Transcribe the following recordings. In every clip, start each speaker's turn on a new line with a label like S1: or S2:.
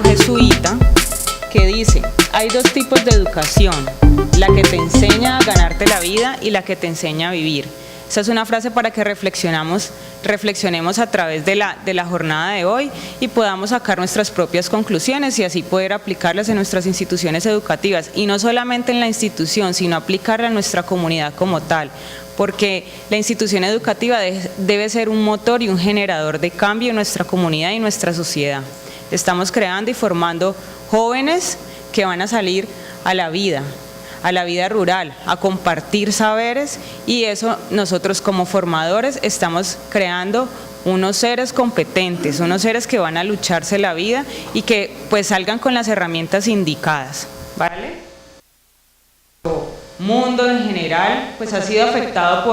S1: libro jesuita que dice: hay dos tipos de educación, la que te enseña a ganarte la vida y la que te enseña a vivir. Esa es una frase para que reflexionemos a través de la jornada de hoy y podamos sacar nuestras propias conclusiones y así poder aplicarlas en nuestras instituciones educativas, y no solamente en la institución, sino aplicarla a nuestra comunidad como tal, porque la institución educativa debe ser un motor y un generador de cambio en nuestra comunidad y nuestra sociedad. Estamos creando y formando jóvenes que van a salir a la vida rural, a compartir saberes, y eso nosotros como formadores estamos creando unos seres competentes, unos seres que van a lucharse la vida y que pues salgan con las herramientas indicadas, ¿vale? El mundo en general pues ha sido afectado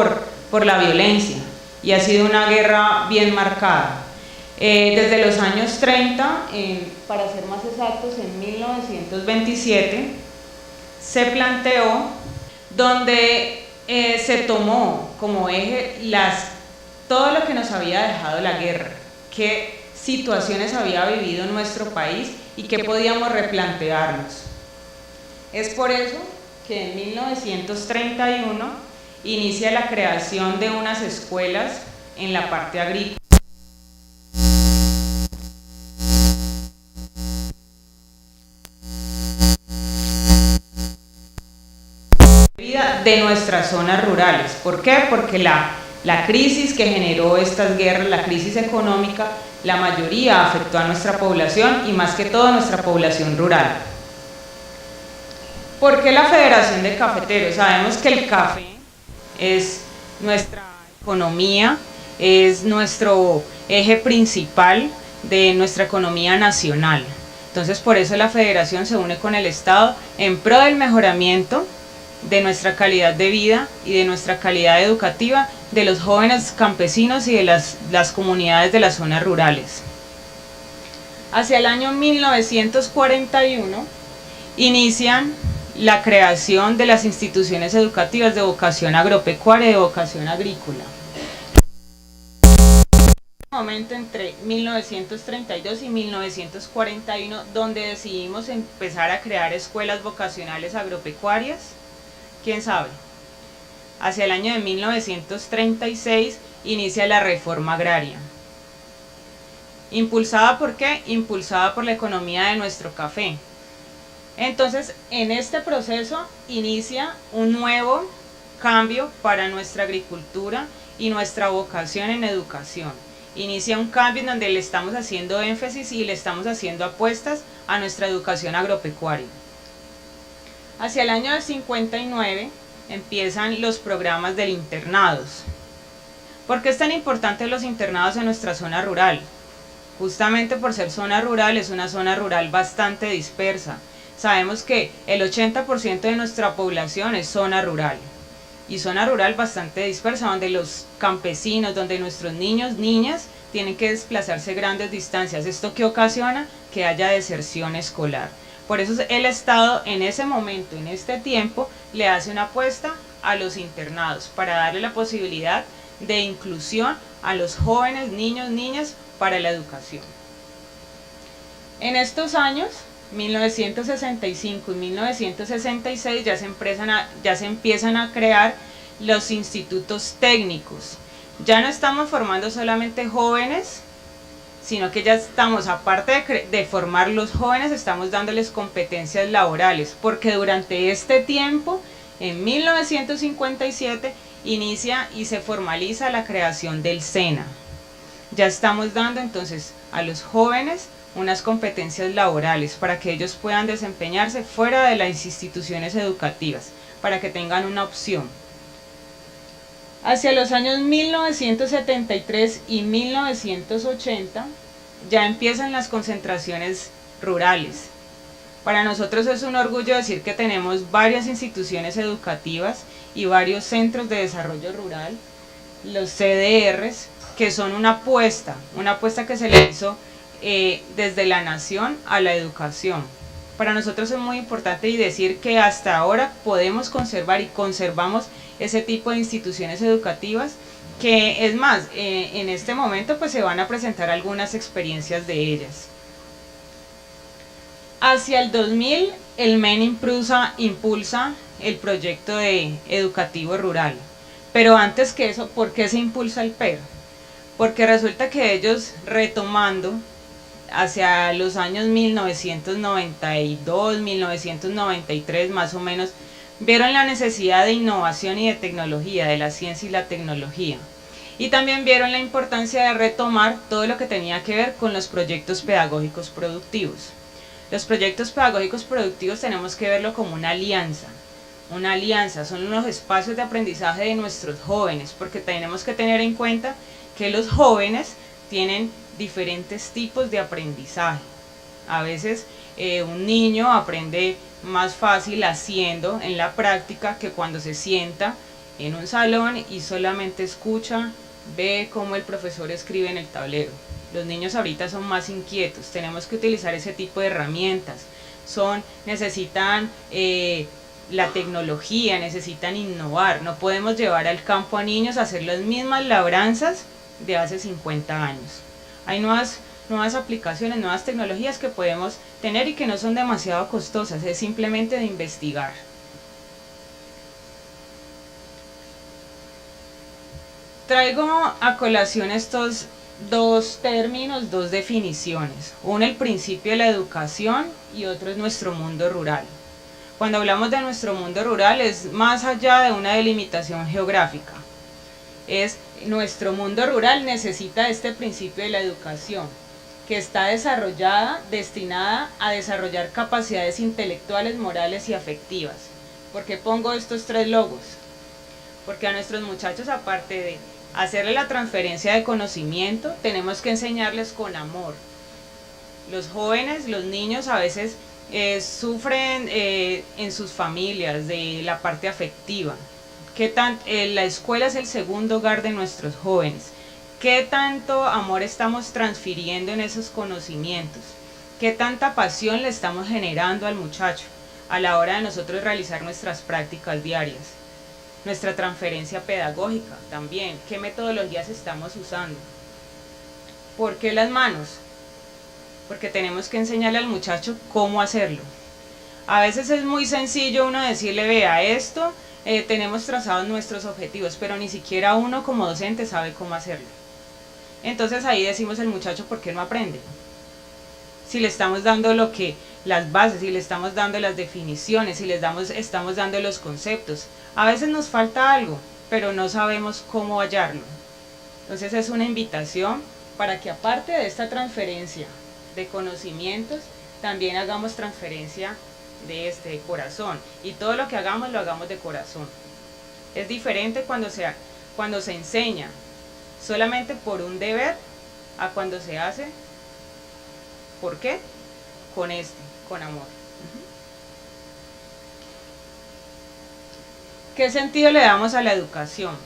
S1: por la violencia y ha sido una guerra bien marcada. Desde los años 30, para ser más exactos, en 1927, se planteó, donde se tomó como eje todo lo que nos había dejado la guerra, qué situaciones había vivido nuestro país y qué podíamos replantearnos. Es por eso que en 1931 inicia la creación de unas escuelas en la parte agrícola. De nuestras zonas rurales. ¿Por qué? Porque la crisis que generó estas guerras, la crisis económica, la mayoría afectó a nuestra población y más que todo a nuestra población rural. ¿Por qué la Federación de Cafeteros? Sabemos que el café es nuestra economía, es nuestro eje principal de nuestra economía nacional. Entonces, por eso la Federación se une con el Estado en pro del mejoramiento de nuestra calidad de vida y de nuestra calidad educativa de los jóvenes campesinos y de las comunidades de las zonas rurales. Hacia el año 1941 inician la creación de las instituciones educativas de vocación agropecuaria y de vocación agrícola. Momento entre 1932 y 1941, donde decidimos empezar a crear escuelas vocacionales agropecuarias. ¿Quién sabe? Hacia el año de 1936 inicia la reforma agraria. ¿Impulsada por qué? Impulsada por la economía de nuestro café. Entonces, en este proceso inicia un nuevo cambio para nuestra agricultura y nuestra vocación en educación. Inicia un cambio en donde le estamos haciendo énfasis y le estamos haciendo apuestas a nuestra educación agropecuaria. Hacia el año del 59 empiezan los programas de internados. ¿Por qué es tan importante los internados en nuestra zona rural? Justamente por ser zona rural, es una zona rural bastante dispersa. Sabemos que el 80% de nuestra población es zona rural. Y zona rural bastante dispersa, donde los campesinos, donde nuestros niños, niñas, tienen que desplazarse grandes distancias. ¿Esto qué ocasiona? Que haya deserción escolar. Por eso el Estado en ese momento, en este tiempo, le hace una apuesta a los internados para darle la posibilidad de inclusión a los jóvenes, niños, niñas, para la educación. En estos años, 1965 y 1966, ya se empiezan a crear los institutos técnicos. Ya no estamos formando solamente jóvenes, sino que ya estamos, aparte de formar los jóvenes, estamos dándoles competencias laborales, porque durante este tiempo, en 1957, inicia y se formaliza la creación del SENA. Ya estamos dando entonces a los jóvenes unas competencias laborales para que ellos puedan desempeñarse fuera de las instituciones educativas, para que tengan una opción. Hacia los años 1973 y 1980 ya empiezan las concentraciones rurales. Para nosotros es un orgullo decir que tenemos varias instituciones educativas y varios centros de desarrollo rural, los CDRs, que son una apuesta que se le hizo desde la nación a la educación. Para nosotros es muy importante y decir que hasta ahora podemos conservar y conservamos ese tipo de instituciones educativas, que es más, en este momento pues se van a presentar algunas experiencias de ellas. Hacia el 2000, el MEN impulsa el proyecto educativo rural. Pero antes que eso, ¿por qué se impulsa el PER? Porque resulta que ellos, retomando hacia los años 1992, 1993 más o menos, vieron la necesidad de innovación y de tecnología, de la ciencia y la tecnología. Y también vieron la importancia de retomar todo lo que tenía que ver con los proyectos pedagógicos productivos. Los proyectos pedagógicos productivos tenemos que verlo como una alianza. Una alianza, son unos espacios de aprendizaje de nuestros jóvenes, porque tenemos que tener en cuenta que los jóvenes tienen diferentes tipos de aprendizaje. A veces un niño aprende más fácil haciendo en la práctica que cuando se sienta en un salón y solamente escucha, ve cómo el profesor escribe en el tablero. Los niños ahorita son más inquietos, tenemos que utilizar ese tipo de herramientas. Necesitan la tecnología, necesitan innovar. No podemos llevar al campo a niños a hacer las mismas labranzas de hace 50 años. Hay nuevas aplicaciones, nuevas tecnologías que podemos tener y que no son demasiado costosas, es simplemente de investigar. Traigo a colación estos dos términos, dos definiciones. Uno, el principio de la educación, y otro es nuestro mundo rural. Cuando hablamos de nuestro mundo rural es más allá de una delimitación geográfica. Nuestro mundo rural necesita este principio de la educación, que está destinada a desarrollar capacidades intelectuales, morales y afectivas. ¿Por qué pongo estos tres logos? Porque a nuestros muchachos, aparte de hacerle la transferencia de conocimiento, tenemos que enseñarles con amor. Los jóvenes, los niños a veces sufren en sus familias de la parte afectiva. La escuela es el segundo hogar de nuestros jóvenes. ¿Qué tanto amor estamos transfiriendo en esos conocimientos? ¿Qué tanta pasión le estamos generando al muchacho a la hora de nosotros realizar nuestras prácticas diarias? Nuestra transferencia pedagógica también, ¿qué metodologías estamos usando? ¿Por qué las manos? Porque tenemos que enseñarle al muchacho cómo hacerlo. A veces es muy sencillo uno decirle, vea esto, tenemos trazados nuestros objetivos, pero ni siquiera uno como docente sabe cómo hacerlo. Entonces ahí decimos al muchacho, ¿por qué no aprende? Si le estamos dando las bases, si le estamos dando las definiciones, si estamos dando los conceptos. A veces nos falta algo, pero no sabemos cómo hallarlo. Entonces es una invitación para que aparte de esta transferencia de conocimientos, también hagamos transferencia de corazón. Y todo lo que hagamos, lo hagamos de corazón. Es diferente cuando se enseña solamente por un deber a cuando se hace, ¿por qué? Con amor. ¿Qué sentido le damos a la educación?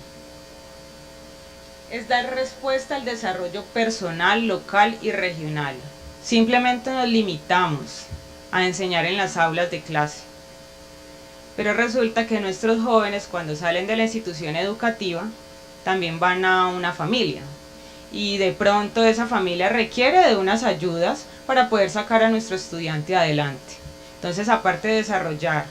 S1: Es dar respuesta al desarrollo personal, local y regional. Simplemente nos limitamos a enseñar en las aulas de clase. Pero resulta que nuestros jóvenes, cuando salen de la institución educativa, también van a una familia. Y de pronto esa familia requiere de unas ayudas para poder sacar a nuestro estudiante adelante. Entonces, aparte de desarrollar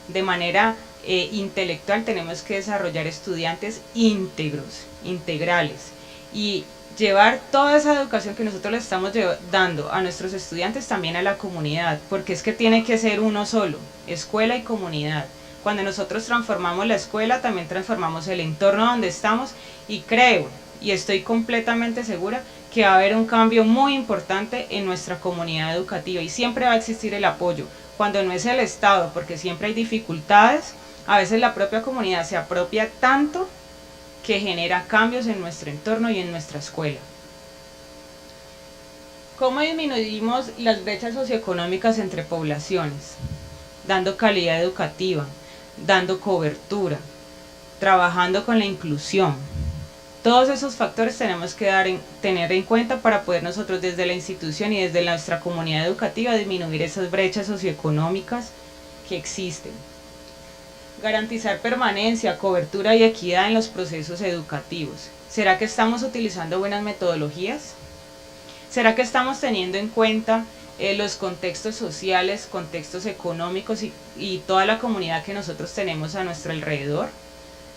S1: de manera intelectual, tenemos que desarrollar estudiantes íntegros, integrales, y llevar toda esa educación que nosotros le estamos dando a nuestros estudiantes también a la comunidad, porque es que tiene que ser uno solo, escuela y comunidad. Cuando nosotros transformamos la escuela, también transformamos el entorno donde estamos, y creo, y estoy completamente segura, que va a haber un cambio muy importante en nuestra comunidad educativa, y siempre va a existir el apoyo. Cuando no es el Estado, porque siempre hay dificultades, a veces la propia comunidad se apropia tanto que genera cambios en nuestro entorno y en nuestra escuela. ¿Cómo disminuimos las brechas socioeconómicas entre poblaciones? Dando calidad educativa, dando cobertura, trabajando con la inclusión. Todos esos factores tenemos que tener en cuenta para poder nosotros desde la institución y desde nuestra comunidad educativa disminuir esas brechas socioeconómicas que existen. Garantizar permanencia, cobertura y equidad en los procesos educativos. ¿Será que estamos utilizando buenas metodologías? ¿Será que estamos teniendo en cuenta los contextos sociales, contextos económicos y toda la comunidad que nosotros tenemos a nuestro alrededor?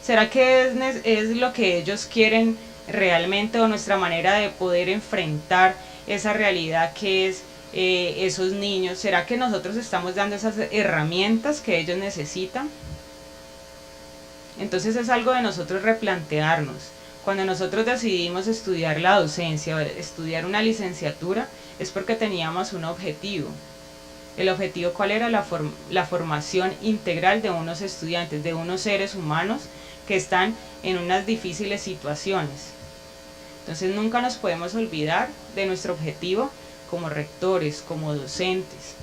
S1: ¿Será que es lo que ellos quieren realmente, o nuestra manera de poder enfrentar esa realidad que es esos niños? ¿Será que nosotros estamos dando esas herramientas que ellos necesitan? Entonces es algo de nosotros replantearnos. Cuando nosotros decidimos estudiar la docencia, estudiar una licenciatura, es porque teníamos un objetivo. ¿El objetivo cuál era? La formación integral de unos estudiantes, de unos seres humanos que están en unas difíciles situaciones. Entonces nunca nos podemos olvidar de nuestro objetivo como rectores, como docentes,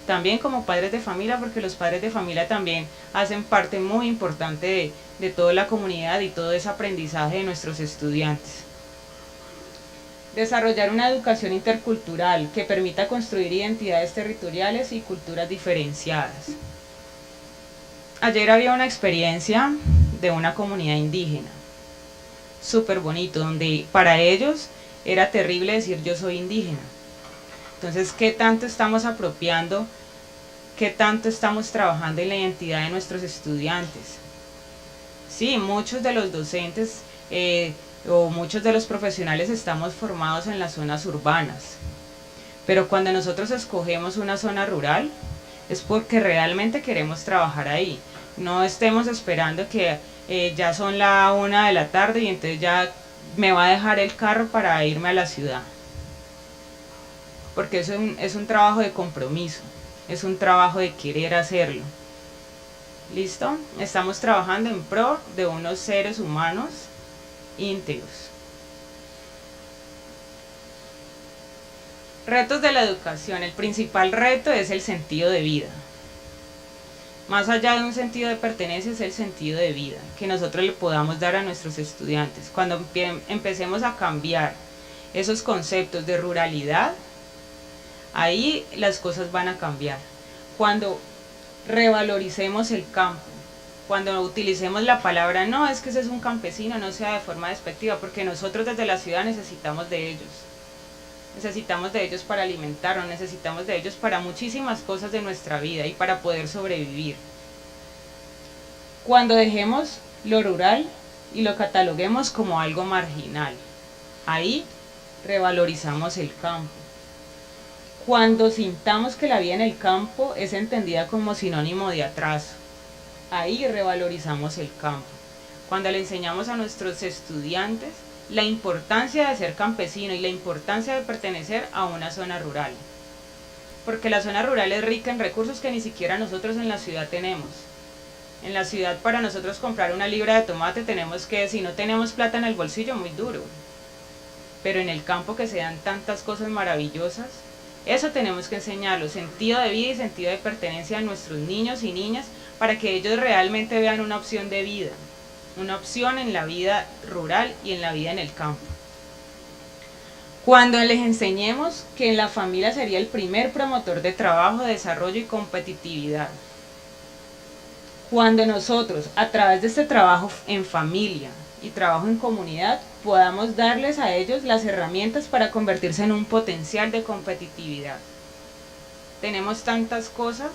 S1: también como padres de familia, porque los padres de familia también hacen parte muy importante de toda la comunidad y todo ese aprendizaje de nuestros estudiantes. Desarrollar una educación intercultural que permita construir identidades territoriales y culturas diferenciadas. Ayer había una experiencia de una comunidad indígena, súper bonito, donde para ellos era terrible decir yo soy indígena. Entonces, ¿qué tanto estamos apropiando? ¿Qué tanto estamos trabajando en la identidad de nuestros estudiantes? Sí, muchos de los docentes o muchos de los profesionales estamos formados en las zonas urbanas, pero cuando nosotros escogemos una zona rural es porque realmente queremos trabajar ahí. No estemos esperando que ya son la 1 de la tarde y entonces ya me va a dejar el carro para irme a la ciudad, porque eso es un trabajo de compromiso, es un trabajo de querer hacerlo. ¿Listo? Estamos trabajando en pro de unos seres humanos íntegros. Retos de la educación. El principal reto es el sentido de vida. Más allá de un sentido de pertenencia, es el sentido de vida que nosotros le podamos dar a nuestros estudiantes. Cuando empecemos a cambiar esos conceptos de ruralidad, ahí las cosas van a cambiar. Cuando revaloricemos el campo, cuando utilicemos la palabra no, es que ese es un campesino, no sea de forma despectiva, porque nosotros desde la ciudad necesitamos de ellos para alimentarnos, necesitamos de ellos para muchísimas cosas de nuestra vida y para poder sobrevivir. Cuando dejemos lo rural y lo cataloguemos como algo marginal, ahí revalorizamos el campo. Cuando sintamos que la vida en el campo es entendida como sinónimo de atraso, ahí revalorizamos el campo. Cuando le enseñamos a nuestros estudiantes la importancia de ser campesino y la importancia de pertenecer a una zona rural, porque la zona rural es rica en recursos que ni siquiera nosotros en la ciudad tenemos. En la ciudad, para nosotros comprar una libra de tomate tenemos que, si no tenemos plata en el bolsillo, muy duro. Pero en el campo, que se dan tantas cosas maravillosas, eso tenemos que enseñarlos, sentido de vida y sentido de pertenencia a nuestros niños y niñas, para que ellos realmente vean una opción de vida, una opción en la vida rural y en la vida en el campo. Cuando les enseñemos que la familia sería el primer promotor de trabajo, desarrollo y competitividad. Cuando nosotros, a través de este trabajo en familia y trabajo en comunidad, podamos darles a ellos las herramientas para convertirse en un potencial de competitividad. Tenemos tantas cosas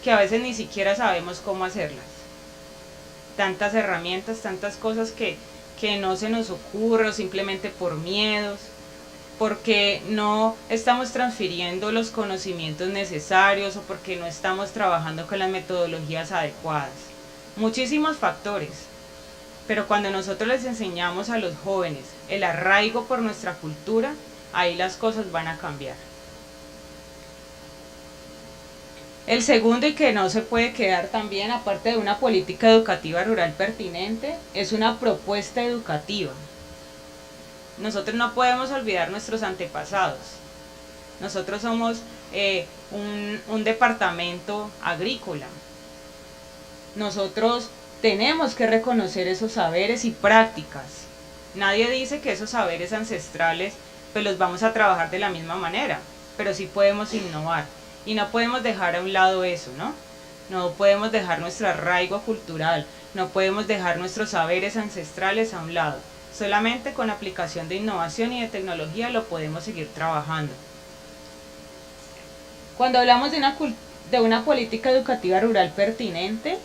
S1: que a veces ni siquiera sabemos cómo hacerlas. Tantas herramientas, tantas cosas que no se nos ocurre, o simplemente por miedos, porque no estamos transfiriendo los conocimientos necesarios o porque no estamos trabajando con las metodologías adecuadas. Muchísimos factores. Pero cuando nosotros les enseñamos a los jóvenes el arraigo por nuestra cultura, ahí las cosas van a cambiar. El segundo, y que no se puede quedar también, aparte de una política educativa rural pertinente, es una propuesta educativa. Nosotros no podemos olvidar nuestros antepasados. Nosotros somos un departamento agrícola. Nosotros tenemos que reconocer esos saberes y prácticas. Nadie dice que esos saberes ancestrales pues los vamos a trabajar de la misma manera, pero sí podemos innovar. Y no podemos dejar a un lado eso, ¿no? No podemos dejar nuestro arraigo cultural, no podemos dejar nuestros saberes ancestrales a un lado. Solamente con aplicación de innovación y de tecnología lo podemos seguir trabajando. Cuando hablamos de una política educativa rural pertinente,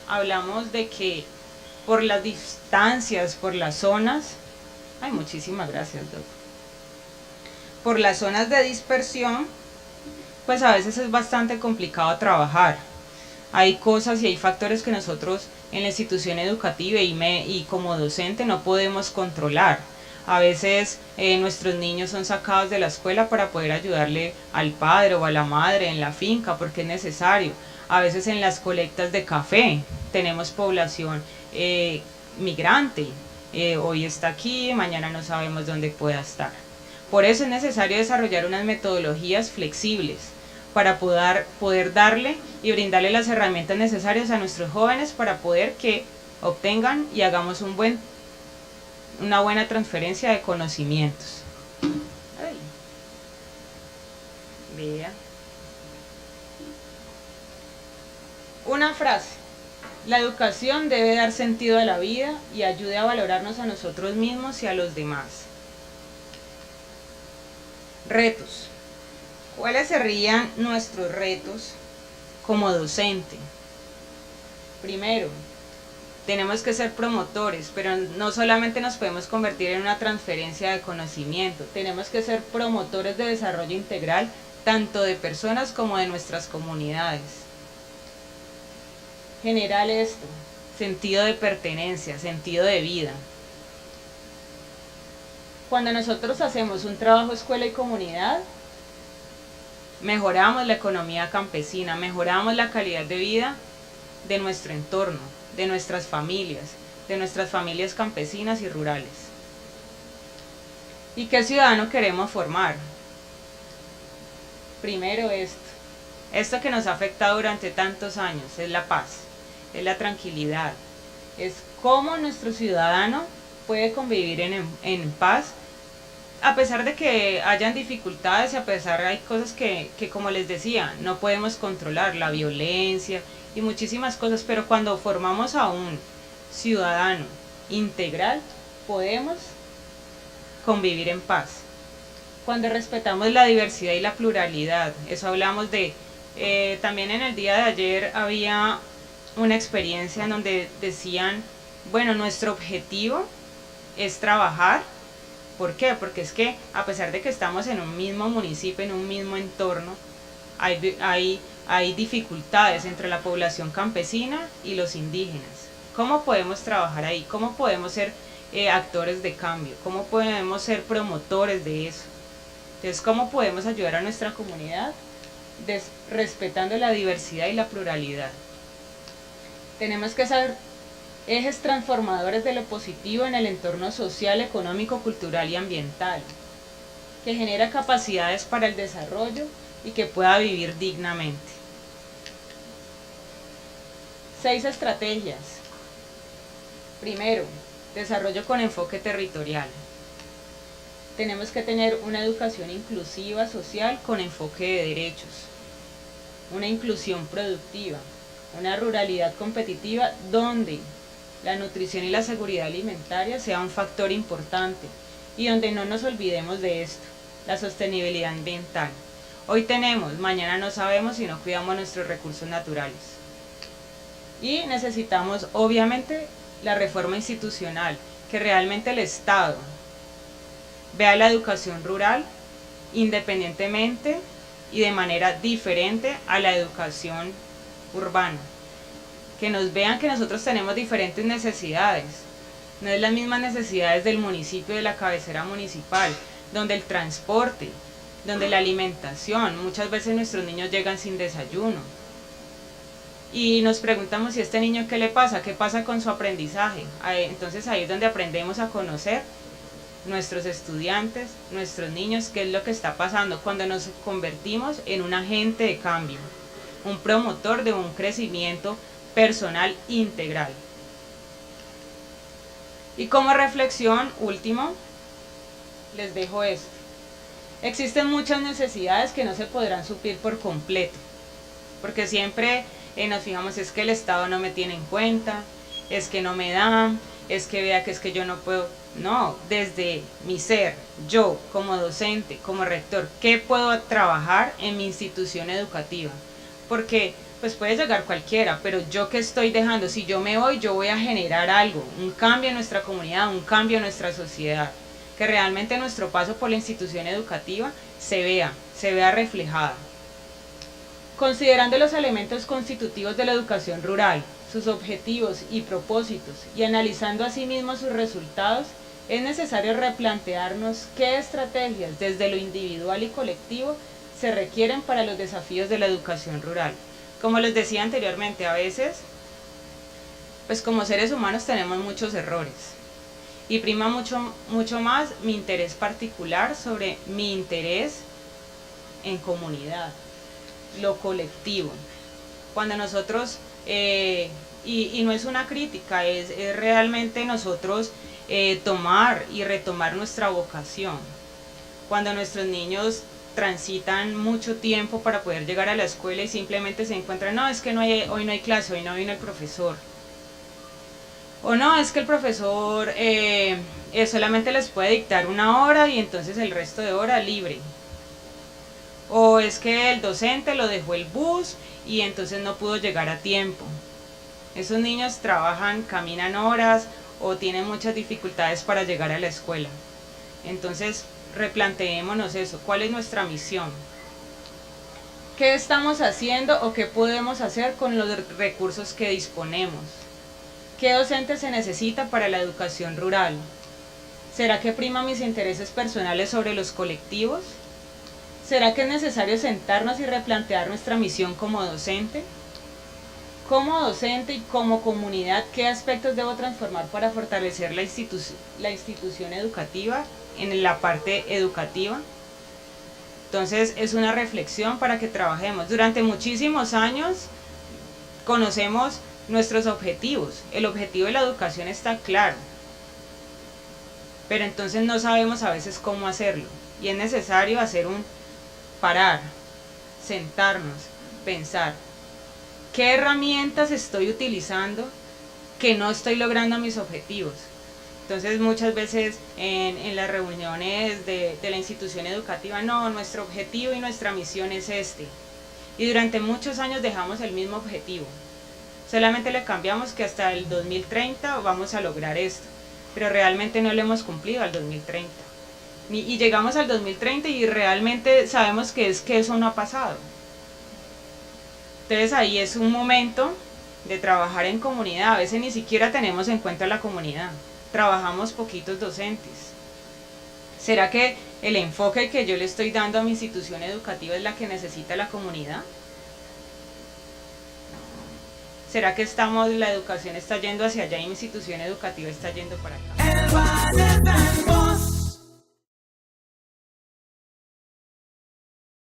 S1: hablamos de que por las distancias, por las zonas, muchísimas gracias, Doc. Por las zonas de dispersión, pues a veces es bastante complicado trabajar. Hay cosas y hay factores que nosotros en la institución educativa y como docente no podemos controlar. A veces nuestros niños son sacados de la escuela para poder ayudarle al padre o a la madre en la finca porque es necesario. A veces en las colectas de café tenemos población migrante. Hoy está aquí, mañana no sabemos dónde pueda estar. Por eso es necesario desarrollar unas metodologías flexibles para poder darle y brindarle las herramientas necesarias a nuestros jóvenes para poder que obtengan y hagamos una buena transferencia de conocimientos. Vea. Una frase: la educación debe dar sentido a la vida y ayude a valorarnos a nosotros mismos y a los demás. Retos. ¿Cuáles serían nuestros retos como docente? Primero, tenemos que ser promotores, pero no solamente nos podemos convertir en una transferencia de conocimiento, tenemos que ser promotores de desarrollo integral, tanto de personas como de nuestras comunidades. Generar esto, sentido de pertenencia, sentido de vida. Cuando nosotros hacemos un trabajo escuela y comunidad, mejoramos la economía campesina, mejoramos la calidad de vida de nuestro entorno, de nuestras familias campesinas y rurales. ¿Y qué ciudadano queremos formar? Primero esto que nos ha afectado durante tantos años, es la paz, es la tranquilidad, es cómo nuestro ciudadano puede convivir en paz, a pesar de que hayan dificultades y a pesar de hay cosas que como les decía, no podemos controlar, la violencia y muchísimas cosas, pero cuando formamos a un ciudadano integral, podemos convivir en paz. Cuando respetamos la diversidad y la pluralidad, eso hablamos de, también en el día de ayer había una experiencia en donde decían, bueno, nuestro objetivo es trabajar. ¿Por qué? Porque es que a pesar de que estamos en un mismo municipio, en un mismo entorno, hay dificultades entre la población campesina y los indígenas. ¿Cómo podemos trabajar ahí? ¿Cómo podemos ser actores de cambio? ¿Cómo podemos ser promotores de eso? Entonces, ¿cómo podemos ayudar a nuestra comunidad respetando la diversidad y la pluralidad? Tenemos que ser ejes transformadores de lo positivo en el entorno social, económico, cultural y ambiental, que genera capacidades para el desarrollo y que pueda vivir dignamente. 6 estrategias. Primero, desarrollo con enfoque territorial. Tenemos que tener una educación inclusiva, social, con enfoque de derechos, una inclusión productiva, una ruralidad competitiva donde la nutrición y la seguridad alimentaria sea un factor importante y donde no nos olvidemos de esto, la sostenibilidad ambiental. Hoy tenemos, mañana no sabemos si no cuidamos nuestros recursos naturales. Y necesitamos, obviamente, la reforma institucional, que realmente el Estado vea la educación rural independientemente y de manera diferente a la educación urbana. Que nos vean que nosotros tenemos diferentes necesidades, no es las mismas necesidades del municipio, de la cabecera municipal, donde el transporte, donde la alimentación, muchas veces nuestros niños llegan sin desayuno. Y nos preguntamos si a este niño qué le pasa, qué pasa con su aprendizaje. Entonces ahí es donde aprendemos a conocer nuestros estudiantes, nuestros niños, qué es lo que está pasando cuando nos convertimos en un agente de cambio, un promotor de un crecimiento personal integral. Y como reflexión, último, les dejo esto. Existen muchas necesidades que no se podrán suplir por completo, porque siempre nos fijamos, es que el Estado no me tiene en cuenta, es que no me da, es que vea que es que yo no puedo. No, desde mi ser, yo como docente, como rector, ¿qué puedo trabajar en mi institución educativa? Porque pues puede llegar cualquiera, pero yo que estoy dejando, si yo me voy, yo voy a generar algo, un cambio en nuestra comunidad, un cambio en nuestra sociedad, que realmente nuestro paso por la institución educativa se vea reflejada. Considerando los elementos constitutivos de la educación rural, sus objetivos y propósitos, y analizando asimismo sus resultados, es necesario replantearnos qué estrategias desde lo individual y colectivo se requieren para los desafíos de la educación rural. Como les decía anteriormente, a veces, pues como seres humanos tenemos muchos errores y prima mucho más mi interés particular sobre mi interés en comunidad, lo colectivo. Cuando nosotros, y no es una crítica, es realmente nosotros tomar y retomar nuestra vocación. Cuando nuestros niños transitan mucho tiempo para poder llegar a la escuela y simplemente se encuentran, no, es que hoy no hay clase, hoy no vino el profesor. O no, es que el profesor solamente les puede dictar 1 hora y entonces el resto de hora libre. O es que el docente lo dejó el bus y entonces no pudo llegar a tiempo. Esos niños trabajan, caminan horas o tienen muchas dificultades para llegar a la escuela. Entonces, replanteémonos eso, ¿cuál es nuestra misión? ¿Qué estamos haciendo o qué podemos hacer con los recursos que disponemos? ¿Qué docente se necesita para la educación rural? ¿Será que prima mis intereses personales sobre los colectivos? ¿Será que es necesario sentarnos y replantear nuestra misión como docente? Como docente y como comunidad, ¿qué aspectos debo transformar para fortalecer la institución educativa en la parte educativa? Entonces es una reflexión para que trabajemos. Durante muchísimos años conocemos nuestros objetivos. El objetivo de la educación está claro, pero entonces no sabemos a veces cómo hacerlo. Y es necesario hacer parar, sentarnos, pensar. ¿Qué herramientas estoy utilizando que no estoy logrando mis objetivos? Entonces muchas veces en las reuniones de la institución educativa, no, nuestro objetivo y nuestra misión es este. Y durante muchos años dejamos el mismo objetivo. Solamente le cambiamos que hasta el 2030 vamos a lograr esto. Pero realmente no lo hemos cumplido al 2030. Y llegamos al 2030 y realmente sabemos que eso no ha pasado. Entonces ahí es un momento de trabajar en comunidad. A veces ni siquiera tenemos en cuenta la comunidad. Trabajamos poquitos docentes. ¿Será que el enfoque que yo le estoy dando a mi institución educativa es la que necesita la comunidad? ¿Será que la educación está yendo hacia allá y mi institución educativa está yendo para acá?